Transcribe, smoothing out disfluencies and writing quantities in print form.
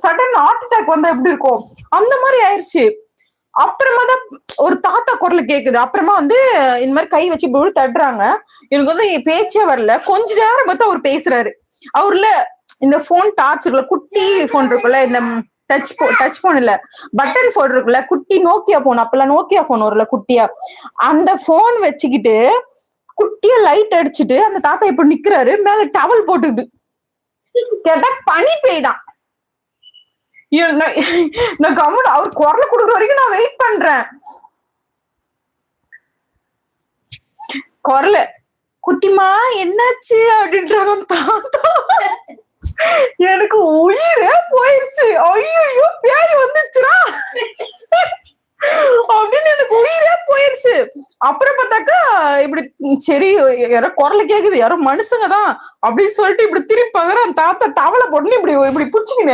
Sudden heart attack வந்தா எப்படி இருக்கும் அந்த மாதிரி ஆயிடுச்சு. அப்புறமா தான் ஒரு தாத்தா குரல் கேக்குது. அப்புறமா வந்து இந்த மாதிரி கை வச்சு இப்படி தட்டுறாங்க. எனக்கு வந்து பேச்சே வரல. கொஞ்ச நேரம் பார்த்தா அவர் பேசுறாரு. அவர்ல இந்த போன் டார்ச் இருக்குல்ல, குட்டி போன் இருக்குல்ல, இந்த டச் போன் இல்ல, பட்டன் போன் இருக்குல்ல, குட்டி நோக்கியா போன், அப்பெல்லாம் நோக்கியா போன் வரும்ல குட்டியா, அந்த போன் வச்சுக்கிட்டு குட்டியா லைட் அடிச்சுட்டு அந்த தாத்தா இப்ப நிக்கிறாரு, மேல டவல் போட்டுட்டு. கேட்டா பனி பெய்தான். நான் கம்முனு அவர் குரல் கொடுக்குற வரைக்கும் நான் வெயிட் பண்றேன். குரல குட்டிமா என்னாச்சு அப்படின்றாங்க தாத்தா. எனக்கு உயிரே போயிருச்சு. ஐயோ பேய் வந்துச்சுரா அப்படின்னு எனக்கு உயிரே போயிருச்சு. அப்புறம் பார்த்தாக்கா இப்படி சரி யாரோ குரல கேக்குது, யாரோ மனுஷங்க தான் அப்படின்னு சொல்லிட்டு இப்படி திரும்பி பாக்குறேன். தாத்தா டவலை போட்டு இப்படி இப்படி புடிச்சுக்கினேன்.